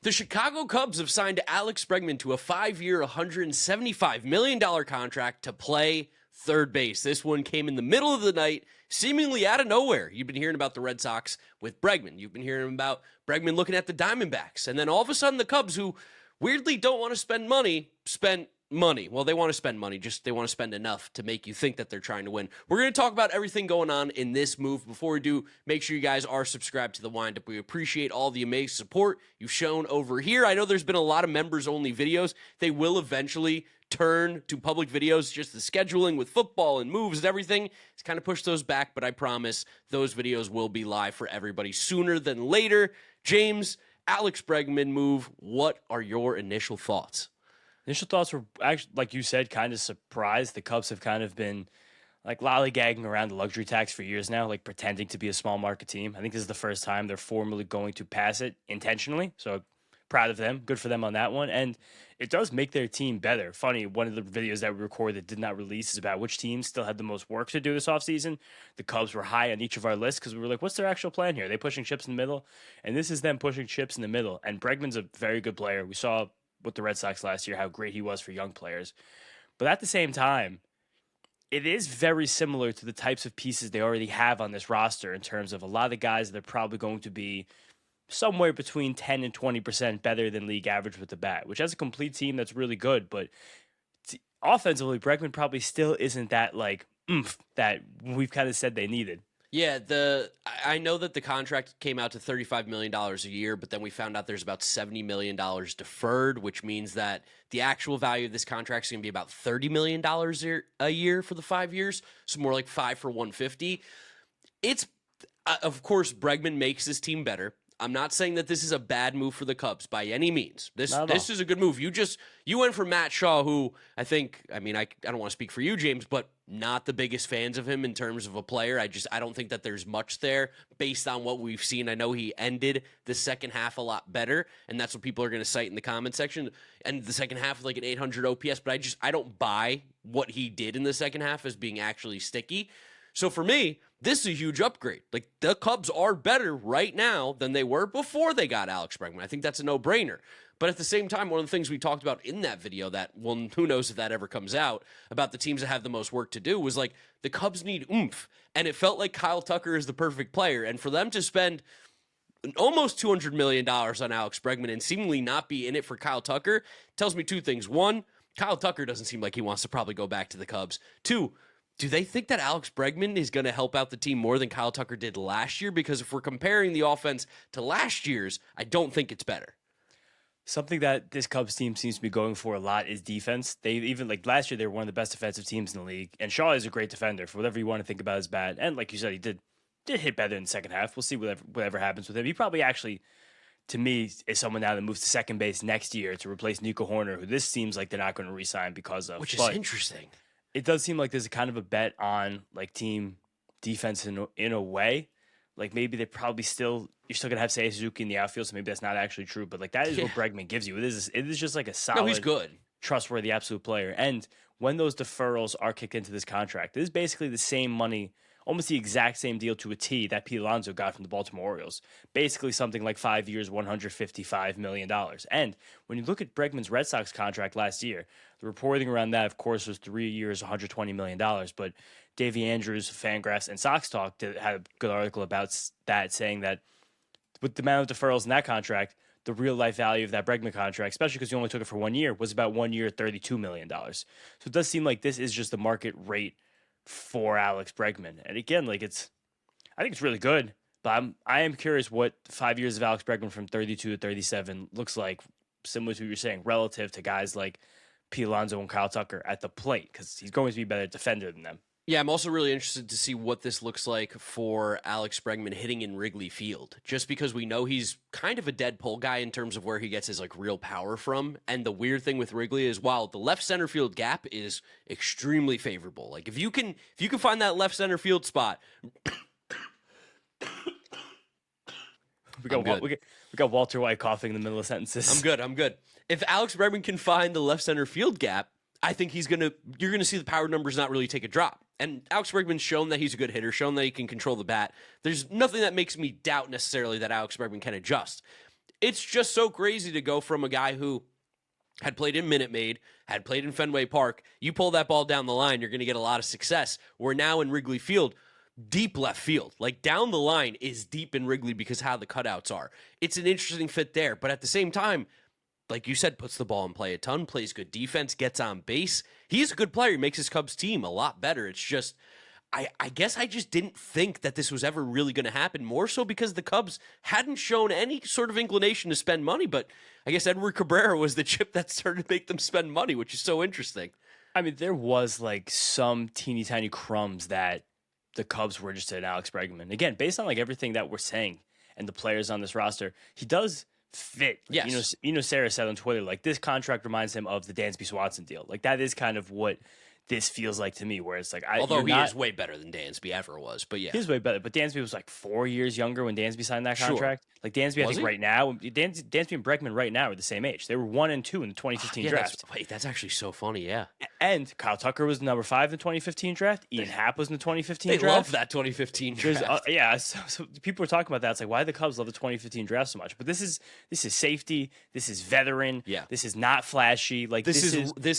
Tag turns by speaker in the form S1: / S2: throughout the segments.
S1: The Chicago Cubs have signed Alex Bregman to a 5-year, $175 million contract to play third base. This one came in the middle of the night, seemingly out of nowhere. You've been hearing about the Red Sox with Bregman. You've been hearing about Bregman looking at the Diamondbacks. And then all of a sudden, the Cubs, who weirdly don't want to spend money, spent money. Well, they want to spend money, just they want to spend enough to make you think that they're trying to win. We're going to talk about everything going on in this move. Before we do, make sure you guys are subscribed to the Windup. We appreciate all the amazing support you've shown over here. I know there's been a lot of members-only videos. They will eventually turn to public videos. Just the scheduling with football and moves and everything, it's kind of pushed those back, but I promise those videos will be live for everybody sooner than later. James, Alex Bregman move, what are your initial thoughts?
S2: Initial thoughts were, actually, like you said, kind of surprised. The Cubs have kind of been like lollygagging around the luxury tax for years now, like pretending to be a small market team. I think this is the first time they're formally going to pass it intentionally. So proud of them. Good for them on that one. And it does make their team better. Funny, one of the videos that we recorded that did not release is about which teams still had the most work to do this offseason. The Cubs were high on each of our lists because we were like, what's their actual plan here? Are they pushing chips in the middle? And this is them pushing chips in the middle. And Bregman's a very good player. We saw with the Red Sox last year how great he was for young players. But at the same time, it is very similar to the types of pieces they already have on this roster in terms of a lot of the guys that are probably going to be somewhere between 10 and 20% better than league average with the bat, which has a complete team that's really good. But offensively, Bregman probably still isn't that like oomph that we've kind of said they needed.
S1: Yeah, I know that the contract came out to $35 million a year, but then we found out there's about $70 million deferred, which means that the actual value of this contract is going to be about $30 million a year for the 5 years, so more like 5 for 150. It's, of course, Bregman makes this team better. I'm not saying that this is a bad move for the Cubs by any means. This is a good move. You went for Matt Shaw, who I don't want to speak for you, James, but not the biggest fans of him in terms of a player. I don't think that there's much there based on what we've seen. I know he ended the second half a lot better, and that's what people are going to cite in the comment section. And the second half with like an 800 OPS, but I don't buy what he did in the second half as being actually sticky. So for me, this is a huge upgrade. Like, the Cubs are better right now than they were before they got Alex Bregman. I think that's a no-brainer. But at the same time, one of the things we talked about in that video that, well, who knows if that ever comes out, about the teams that have the most work to do, was like, the Cubs need oomph. And it felt like Kyle Tucker is the perfect player. And for them to spend almost $200 million on Alex Bregman and seemingly not be in it for Kyle Tucker tells me two things. One, Kyle Tucker doesn't seem like he wants to probably go back to the Cubs. Two, do they think that Alex Bregman is going to help out the team more than Kyle Tucker did last year? Because if we're comparing the offense to last year's, I don't think it's better.
S2: Something that this Cubs team seems to be going for a lot is defense. They even, like last year, they were one of the best defensive teams in the league. And Shaw is a great defender for whatever you want to think about his bat. And like you said, he did hit better in the second half. We'll see whatever happens with him. He probably actually, to me, is someone now that moves to second base next year to replace Nico Horner, who this seems like they're not going to re-sign because of.
S1: Which is interesting.
S2: It does seem like there's a kind of a bet on like team defense in a way. Like maybe you're still gonna have Seiya Suzuki in the outfield, so maybe that's not actually true. But like that is what Bregman gives you. It is just like a solid,
S1: he's good,
S2: trustworthy, absolute player. And when those deferrals are kicked into this contract, it is basically the same money, almost the exact same deal to a T that Pete Alonso got from the Baltimore Orioles. Basically something like 5 years, $155 million. And when you look at Bregman's Red Sox contract last year, the reporting around that, of course, was 3 years, $120 million. But Davey Andrews, Fangraphs, and Sox Talk had a good article about that, saying that with the amount of deferrals in that contract, the real-life value of that Bregman contract, especially because you only took it for 1 year, was about 1 year, $32 million. So it does seem like this is just the market rate for Alex Bregman. And again, I think it's really good, but I am curious what 5 years of Alex Bregman from 32 to 37 looks like, similar to what you're saying, relative to guys like Pete Alonso and Kyle Tucker at the plate, because he's going to be a better defender than them.
S1: Yeah, I'm also really interested to see what this looks like for Alex Bregman hitting in Wrigley Field, just because we know he's kind of a dead pull guy in terms of where he gets his like real power from. And the weird thing with Wrigley is, while the left center field gap is extremely favorable, like if you can find that left center field spot.
S2: We got Walter White coughing in the middle of sentences.
S1: I'm good. If Alex Bregman can find the left center field gap, I think you're gonna see the power numbers not really take a drop. And Alex Bregman's shown that he's a good hitter, shown that he can control the bat. There's nothing that makes me doubt necessarily that Alex Bregman can adjust. it's just so crazy to go from a guy who had played in Minute Maid, had played in Fenway Park. You pull that ball down the line, you're going to get a lot of success. We're now in Wrigley Field, deep left field. Like, down the line is deep in Wrigley because how the cutouts are. It's an interesting fit there. But at the same time, like you said, puts the ball in play a ton, plays good defense, gets on base. He's a good player. He makes his Cubs team a lot better. It's just, I guess I just didn't think that this was ever really going to happen, more so because the Cubs hadn't shown any sort of inclination to spend money. But I guess Edward Cabrera was the chip that started to make them spend money, which is so interesting.
S2: I mean, there was like some teeny tiny crumbs that the Cubs were interested in Alex Bregman. Again, based on like everything that we're saying and the players on this roster, he does fit. Like,
S1: Yes.
S2: Sarah said on Twitter, like, this contract reminds him of the Dansby Swanson deal. Like, that is kind of what this feels like to me, where it's like,
S1: Although he is way better than Dansby ever was, but yeah.
S2: He's way better, but Dansby was like 4 years younger when Dansby signed that contract. Sure. Like, Dansby, I think right now, Dansby and Bregman right now are the same age. They were 1 and 2 in the 2015 draft.
S1: That's actually so funny, yeah.
S2: And Kyle Tucker was number 5 in the 2015 draft. Ian Happ was in the 2015 draft.
S1: They love that 2015 draft.
S2: Yeah, so people were talking about that. It's like, why do the Cubs love the 2015 draft so much? But this is safety. This is veteran.
S1: Yeah.
S2: This is not flashy. Like,
S1: this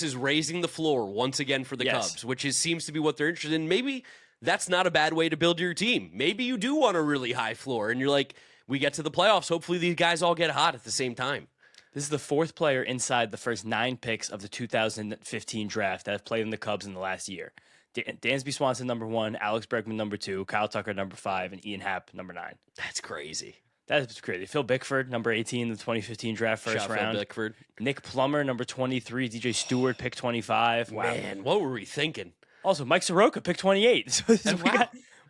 S1: is raising the floor once again for the Cubs, which seems to be what they're interested in. Maybe that's not a bad way to build your team. Maybe you do want a really high floor, and you're like, we get to the playoffs. Hopefully these guys all get hot at the same time.
S2: This is the 4th player inside the first 9 picks of the 2015 draft that have played in the Cubs in the last year. Dansby Swanson, number 1, Alex Bregman, number 2, Kyle Tucker, number 5, and Ian Happ, number 9.
S1: That's crazy.
S2: That is crazy. Phil Bickford, number 18 in the 2015 draft, first round.
S1: Phil Bickford.
S2: Nick Plummer, number 23. DJ Stewart, pick 25.
S1: Wow. Man, what were we thinking?
S2: Also, Mike Soroka, pick 28. So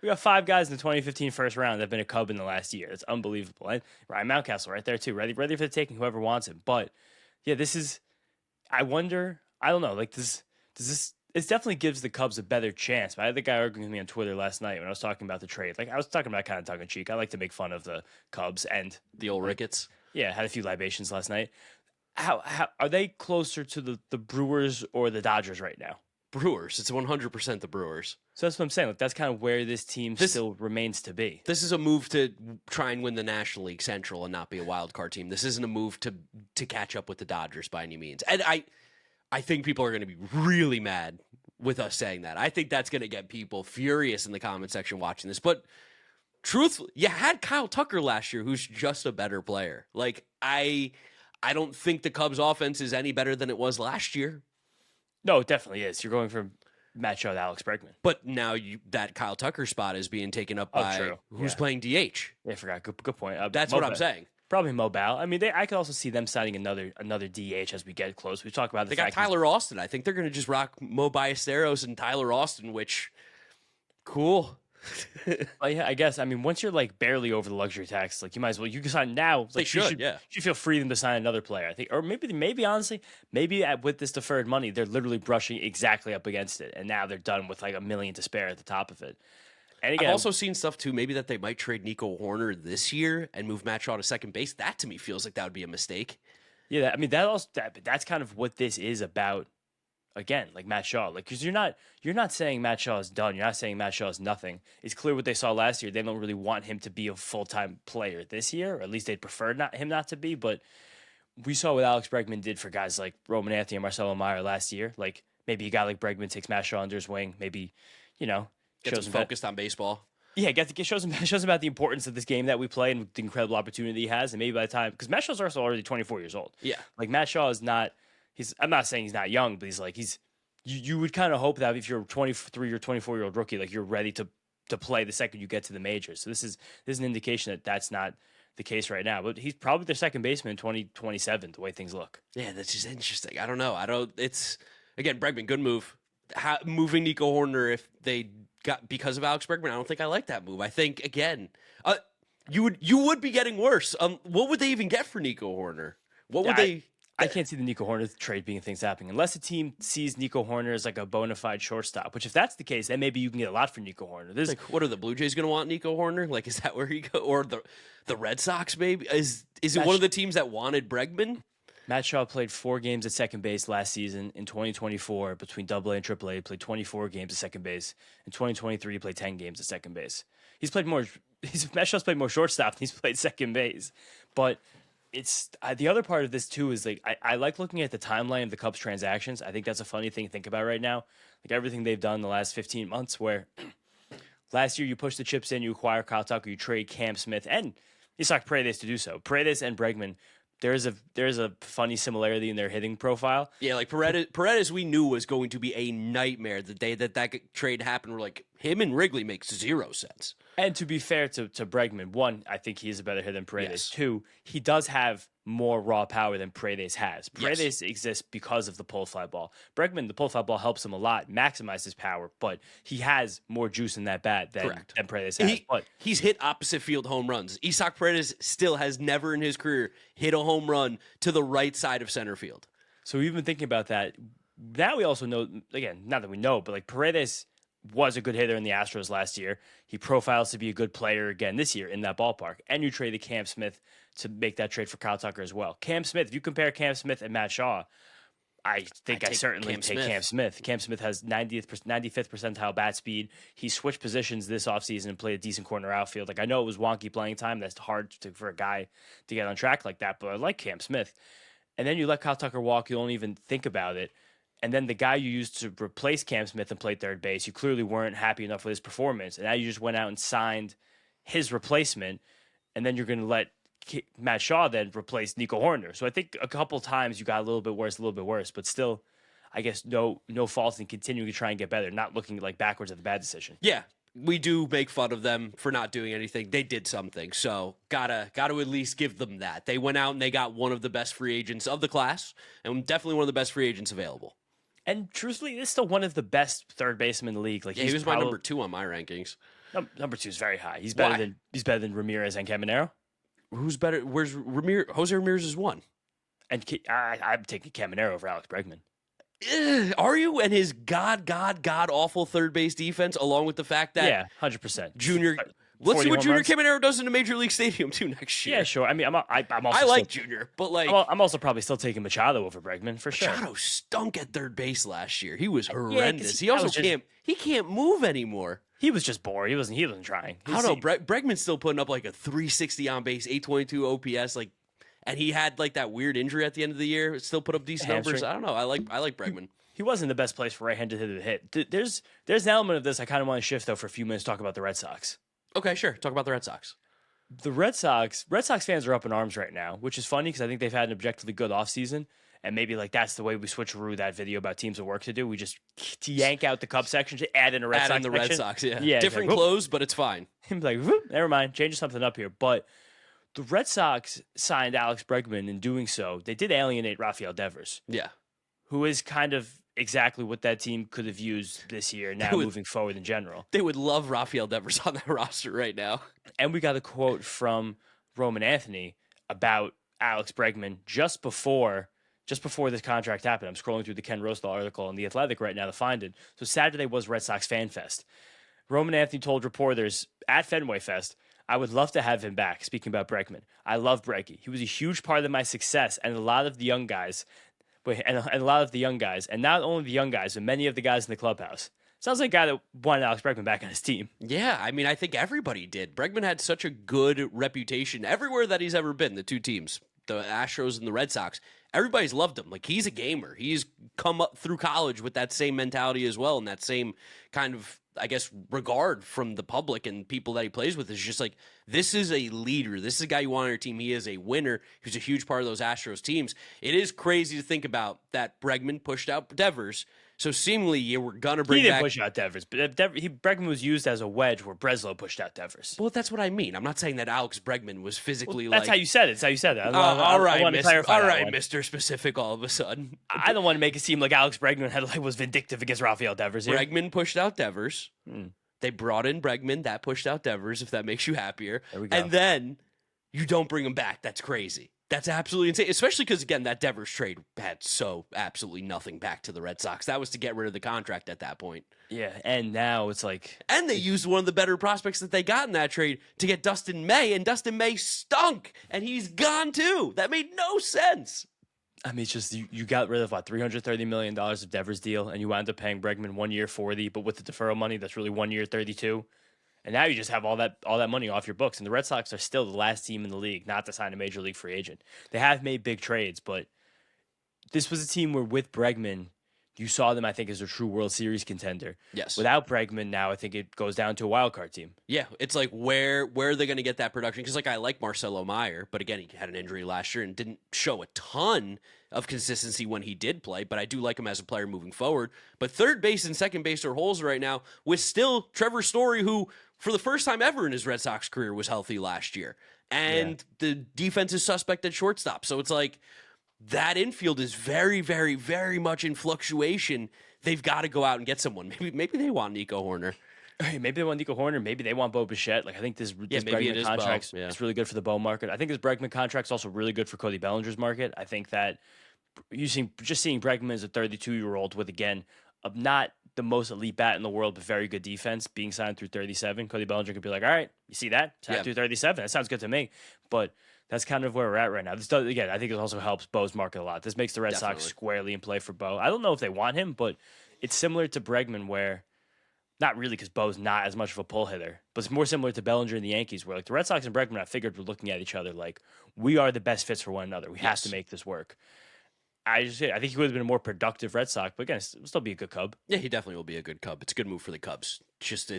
S2: we got 5 guys in the 2015 first round that have been a Cub in the last year. It's unbelievable. And Ryan Mountcastle right there, too. Ready for the taking, whoever wants him. But, yeah, this is – I wonder – I don't know. Like, does this – it definitely gives the Cubs a better chance. But I had the guy arguing with me on Twitter last night when I was talking about the trade. Like, I was talking about kind of tongue-in-cheek. I like to make fun of the Cubs and –
S1: the old Ricketts.
S2: Yeah, had a few libations last night. How are they closer to the Brewers or the Dodgers right now?
S1: Brewers. It's 100% the Brewers.
S2: So that's what I'm saying. Like, that's kind of where this team still remains to be.
S1: This is a move to try and win the National League Central and not be a wild card team. This isn't a move to catch up with the Dodgers by any means. And I think people are going to be really mad with us saying that. I think that's going to get people furious in the comment section watching this. But truthfully, you had Kyle Tucker last year, who's just a better player. Like, I don't think the Cubs offense is any better than it was last year.
S2: No, it definitely is. You're going from Matt Shaw to Alex Bregman.
S1: But now that Kyle Tucker spot is being taken up by who's playing DH.
S2: Yeah, I forgot. Good point.
S1: That's what I'm saying.
S2: Probably Mo Bal. I mean, I could also see them signing another DH as we get close. We talk about
S1: they got Tyler Austin. I think they're going to just rock Mo Ballesteros and Tyler Austin, which cool.
S2: Well, yeah, I guess. I mean, once you're like barely over the luxury tax, like you might as well. You can sign now. Like,
S1: they should.
S2: You should feel free to sign another player. I think, or maybe honestly, with this deferred money, they're literally brushing exactly up against it, and now they're done with like $1 million to spare at the top of it. And again,
S1: I've also seen stuff too. Maybe that they might trade Nico Horner this year and move Matt Shaw to second base. That to me feels like that would be a mistake.
S2: Yeah, I mean that's kind of what this is about. Again, like Matt Shaw, like because you're not saying Matt Shaw is done. You're not saying Matt Shaw is nothing. It's clear what they saw last year. They don't really want him to be a full-time player this year, or at least they'd prefer him not to be. But we saw what Alex Bregman did for guys like Roman Anthony and Marcelo Meyer last year. Like maybe a guy like Bregman takes Matt Shaw under his wing. Maybe
S1: gets him focused on baseball.
S2: Yeah, shows him about the importance of this game that we play and the incredible opportunity he has. And maybe by the time, because Matt Shaw's also already 24 years old.
S1: Yeah,
S2: like Matt Shaw is not. I'm not saying he's not young, but you would kind of hope that if you're a 23 or 24-year-old rookie, like you're ready to play the second you get to the majors. So this is an indication that that's not the case right now. But he's probably their second baseman in 2027, the way things look.
S1: Yeah, that's just interesting. I don't know. It's again, Bregman, good move. Moving Nico Horner if they got because of Alex Bregman. I don't think I like that move. I think again, you would be getting worse. What would they even get for Nico Horner? What would they?
S2: I can't see the Nico Horner trade being things happening unless a team sees Nico Horner as like a bona fide shortstop. Which, if that's the case, then maybe you can get a lot for Nico Horner.
S1: Like, what are the Blue Jays going to want Nico Horner? Like, is that where he go? Or the Red Sox? Maybe is it one of the teams that wanted Bregman?
S2: Matt Shaw played 4 games at second base last season. In 2024, between AA and AAA, he played 24 games at second base. In 2023, he played 10 games at second base. Matt Shaw's played more shortstop than he's played second base, but. it's the other part of this too is like I like looking at the timeline of the Cubs transactions. I think that's a funny thing to think about right now. Like everything they've done in the last 15 months, where last year you push the chips in, you acquire Kyle Tucker, you trade Cam Smith, and Isaac Paredes to do so. Paredes and Bregman, there's a funny similarity in their hitting profile.
S1: Yeah, like Paredes, we knew was going to be a nightmare the day that trade happened. We're like, him and Wrigley makes 0 sense.
S2: And to be fair to Bregman, one, I think he's a better hitter than Paredes.
S1: Yes.
S2: Two, he does have more raw power than Paredes has.
S1: Yes.
S2: Paredes exists because of the pull fly ball. Bregman, the pull fly ball helps him a lot, maximize his power, but he has more juice in that bat than Paredes has.
S1: He's hit opposite field home runs. Isaac Paredes still has never in his career hit a home run to the right side of center field.
S2: So we've been thinking about that. Now we also know, again, not that we know, but like Paredes was a good hitter in the Astros last year. He profiles to be a good player again this year in that ballpark. And you traded Cam Smith to make that trade for Kyle Tucker as well. Cam Smith, if you compare Cam Smith and Matt Shaw, I certainly take Cam Smith. Cam Smith has 95th percentile bat speed. He switched positions this offseason and played a decent corner outfield. Like I know it was wonky playing time. That's hard for a guy to get on track like that, but I like Cam Smith. And then you let Kyle Tucker walk. You don't even think about it. And then the guy you used to replace Cam Smith and play third base, you clearly weren't happy enough with his performance. And now you just went out and signed his replacement. And then you're going to let Matt Shaw then replace Nico Horner. So I think a couple times you got a little bit worse, but still, I guess no fault in continuing to try and get better, not looking like backwards at the bad decision.
S1: Yeah, we do make fun of them for not doing anything. They did something, so gotta at least give them that. They went out and they got one of the best free agents of the class, and definitely one of the best free agents available.
S2: And truthfully, this is still one of the best third basemen in the league. Like
S1: he was my number 2 on my rankings.
S2: Number 2 is very high. He's better than Ramirez and Caminero.
S1: Who's better? Where's Ramirez? Jose Ramirez is 1.
S2: And I'm taking Caminero over Alex Bregman.
S1: Are you? And his god awful third base defense, along with the fact that
S2: 100%
S1: Junior. Let's see what Junior Caminero does in a major league stadium too next year.
S2: Yeah, sure. I mean, I'm also
S1: I like Junior, but like
S2: I'm also probably still taking Machado over Bregman for sure.
S1: Machado stunk at third base last year. He was horrendous. He also can't move anymore.
S2: He was just bored. He wasn't trying.
S1: I don't know. Bregman's still putting up like a 360 on base, 822 OPS, like, and he had like that weird injury at the end of the year. Still put up decent numbers. I don't know. I like Bregman.
S2: He wasn't the best place for right-handed hitter to hit. There's an element of this I kind of want to shift though for a few minutes to talk about the Red Sox.
S1: Okay, sure. Talk about the Red Sox.
S2: The Red Sox fans are up in arms right now, which is funny because I think they've had an objectively good offseason. And maybe like that's the way we switcheroo that video about teams of work to do. We just yank out the Cup section, just add in a Red Sox section.
S1: Red Sox, yeah. Different
S2: like,
S1: clothes, but it's fine.
S2: Him like, never mind, change something up here. But the Red Sox signed Alex Bregman. In doing so, they did alienate Rafael Devers.
S1: Yeah.
S2: Who is kind of exactly what that team could have used this year now moving forward in general.
S1: They would love Rafael Devers on that roster right now.
S2: And we got a quote from Roman Anthony about Alex Bregman just before this contract happened. I'm scrolling through the Ken Rosdahl article on The Athletic right now to find it. So Saturday was Red Sox Fan Fest. Roman Anthony told reporters at Fenway Fest, I would love to have him back, speaking about Bregman. I love Breggy. He was a huge part of my success and a lot of the young guys, and not only the young guys, but many of the guys in the clubhouse. Sounds like a guy that wanted Alex Bregman back on his team.
S1: Yeah, I mean, I think everybody did. Bregman had such a good reputation everywhere that he's ever been, the two teams, the Astros and the Red Sox. Everybody's loved him. Like, he's a gamer. He's come up through college with that same mentality as well, and that same kind of, I guess, regard from the public and people that he plays with. Is just like, this is a leader. This is a guy you want on your team. He is a winner. He's a huge part of those Astros teams. It is crazy to think about that Bregman pushed out Devers. So seemingly, you were going to bring back...
S2: He didn't push out Devers, but Bregman was used as a wedge where Breslow pushed out Devers.
S1: Well, that's what I mean. I'm not saying that Alex Bregman was physically
S2: that's how you said it. That's how you said it.
S1: All right, Mr. Specific all of a sudden.
S2: I don't want to make it seem like Alex Bregman was vindictive against Rafael Devers here.
S1: Bregman pushed out Devers. They brought in Bregman. That pushed out Devers, if that makes you happier.
S2: There we go.
S1: And then you don't bring him back. That's crazy. That's absolutely insane, especially because, again, that Devers trade had so absolutely nothing back to the Red Sox. That was to get rid of the contract at that point.
S2: Yeah, and now it's like...
S1: And they used one of the better prospects that they got in that trade to get Dustin May, and Dustin May stunk, and he's gone too. That made no sense.
S2: I mean, it's just you got rid of, $330 million of Devers deal, and you wound up paying Bregman 1 year $40, but with the deferral money, that's really 1 year $32. And now you just have all that money off your books. And the Red Sox are still the last team in the league not to sign a major league free agent. They have made big trades, but this was a team where with Bregman, you saw them, I think, as a true World Series contender.
S1: Yes.
S2: Without Bregman, now I think it goes down to a wild card team.
S1: Yeah, it's like where are they going to get that production? Because like I like Marcelo Meyer, but again, he had an injury last year and didn't show a ton of consistency when he did play. But I do like him as a player moving forward. But third base and second base are holes right now with still Trevor Story, who for the first time ever in his Red Sox career was healthy last year, and the defense is suspect at shortstop. So it's like that infield is very, very, very much in fluctuation. They've got to go out and get someone. Maybe they want Nico Horner.
S2: Maybe they want Nico Horner. Maybe they want Bo Bichette. Like I think this Bregman contract is really good for the Bo market. I think this Bregman contract is also really good for Cody Bellinger's market. I think that seeing Bregman as a 32-year-old with again not the most elite bat in the world, but very good defense, being signed through 37. Cody Bellinger could be like, all right, you see that? Signed through 37. That sounds good to me. But that's kind of where we're at right now. This does, again, I think it also helps Bo's market a lot. This makes the Red Sox squarely in play for Bo. I don't know if they want him, but it's similar to Bregman where, not really because Bo's not as much of a pull hitter, but it's more similar to Bellinger and the Yankees where like the Red Sox and Bregman, I figured were looking at each other like, we are the best fits for one another. We have to make this work. I think he would have been a more productive Red Sox, but again, it'll still be a good Cub.
S1: Yeah, he definitely will be a good Cub. It's a good move for the Cubs. Just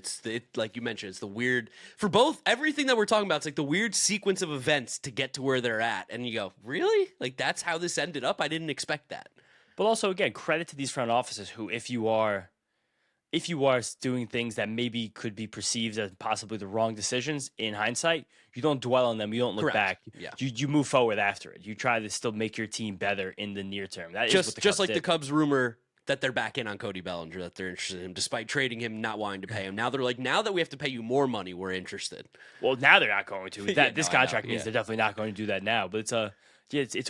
S1: like you mentioned, it's the weird for both everything that we're talking about. It's like the weird sequence of events to get to where they're at, and you go, really? Like that's how this ended up? I didn't expect that.
S2: But also, again, credit to these front offices who, if you are doing things that maybe could be perceived as possibly the wrong decisions in hindsight, you don't dwell on them. You don't look back.
S1: Yeah.
S2: You move forward after it. You try to still make your team better in the near term. That is what the
S1: just
S2: Cubs
S1: like
S2: did.
S1: the Cubs rumor that they're back in on Cody Bellinger, that they're interested in him, despite trading him, not wanting to pay him. Now they're like, now that we have to pay you more money, we're interested.
S2: Well, now they're not going to. This contract means
S1: Yeah.
S2: they're definitely not going to do that now. But it's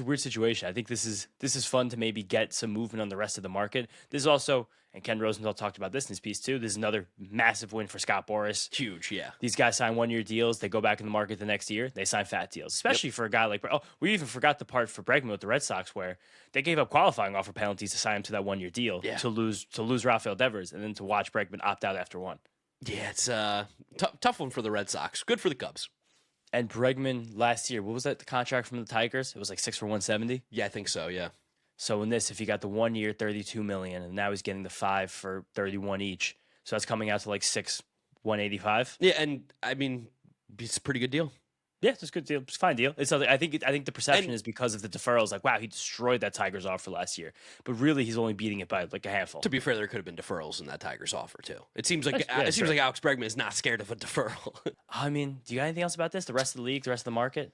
S2: a weird situation. I think this is fun to maybe get some movement on the rest of the market. This is also, and Ken Rosenthal talked about this in his piece too, this is another massive win for Scott Boras.
S1: Huge, yeah.
S2: These guys sign 1-year deals. They go back in the market the next year. They sign fat deals, especially for a guy like, we even forgot the part for Bregman with the Red Sox where they gave up qualifying offer penalties to sign him to that 1-year deal to lose Rafael Devers and then to watch Bregman opt out after one.
S1: Yeah, it's a tough one for the Red Sox. Good for the Cubs.
S2: And Bregman last year, what was that, the contract from the Tigers? It was like 6 for 170?
S1: Yeah, I think so, yeah.
S2: So in this, if he got the 1 year, $32 million, and now he's getting the 5 for 31 each. So that's coming out to like 185.
S1: Yeah, and I mean, it's a pretty good deal.
S2: Yeah, it's a good deal. It's a fine deal. I think the perception is because of the deferrals. Like, wow, he destroyed that Tigers offer last year, but really he's only beating it by like a handful.
S1: To be fair, there could have been deferrals in that Tigers offer too. It seems like
S2: sure.
S1: like Alex Bregman is not scared of a deferral.
S2: I mean, do you got anything else about this? The rest of the league, the rest of the market?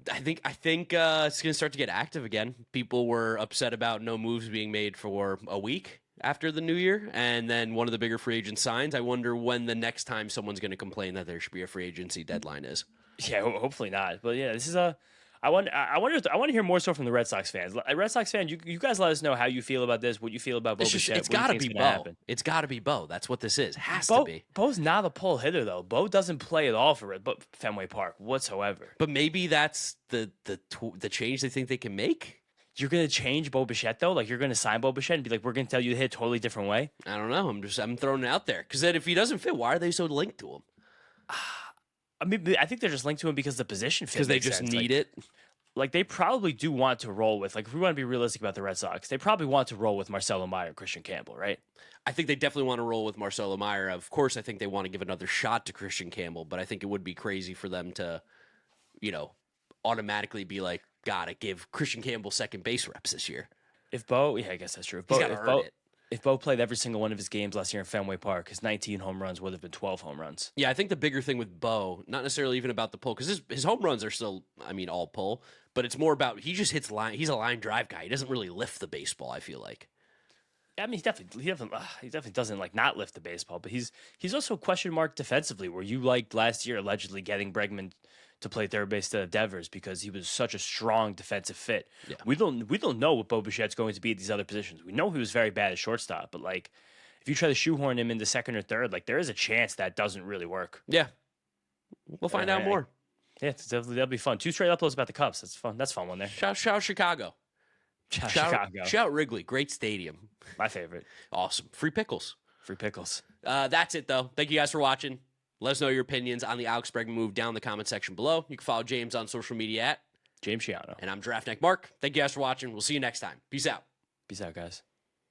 S1: I think it's going to start to get active again. People were upset about no moves being made for a week after the new year, and then one of the bigger free agent signs. I wonder when the next time someone's going to complain that there should be a free agency deadline is.
S2: Yeah, hopefully not. But yeah, this is I want to hear more so from the Red Sox fans. Red Sox fan, you guys let us know how you feel about this, what you feel about Bo Bichette.
S1: It's got to be Bo. It's got to be Bo. That's what this is. Has to be.
S2: Bo's not a pull hitter though. Bo doesn't play at all for Fenway Park whatsoever.
S1: But maybe that's the change they think they can make.
S2: You're gonna change Bo Bichette though? Like you're gonna sign Bo Bichette and be like, we're gonna tell you to hit a totally different way?
S1: I don't know. I'm throwing it out there because then if he doesn't fit, why are they so linked to him?
S2: I mean, I think they're just linked to him because the position fit.
S1: Because they just need it.
S2: Like they probably do want to roll with, like if we want to be realistic about the Red Sox, they probably want to roll with Marcelo Meyer and Christian Campbell, right?
S1: I think they definitely want to roll with Marcelo Meyer. Of course, I think they want to give another shot to Christian Campbell, but I think it would be crazy for them to, automatically be like, gotta give Christian Campbell second base reps this year.
S2: I guess that's true. If Bo played every single one of his games last year in Fenway Park, his 19 home runs would have been 12 home runs.
S1: Yeah, I think the bigger thing with Bo, not necessarily even about the pull, because his home runs are still, all pull, but it's more about he just hits line. He's a line drive guy. He doesn't really lift the baseball, I feel like.
S2: I mean, he definitely doesn't like not lift the baseball, but he's also a question mark defensively. Where you liked last year allegedly getting Bregman to play third base instead of Devers because he was such a strong defensive fit.
S1: Yeah.
S2: We don't know what Bo Bichette's going to be at these other positions. We know he was very bad at shortstop, but like if you try to shoehorn him into second or third, like there is a chance that doesn't really work.
S1: Yeah, we'll find out more.
S2: Yeah, that'll be fun. 2 straight uploads about the Cubs. That's fun. That's a fun one there.
S1: Shout Chicago.
S2: Chicago.
S1: Shout Wrigley. Great stadium.
S2: My favorite.
S1: Awesome. Free pickles.
S2: Free pickles.
S1: That's it, though. Thank you guys for watching. Let us know your opinions on the Alex Bregman move down in the comment section below. You can follow James on social media at
S2: James Shiano.
S1: And I'm Draftneck Mark. Thank you guys for watching. We'll see you next time. Peace out.
S2: Peace out, guys.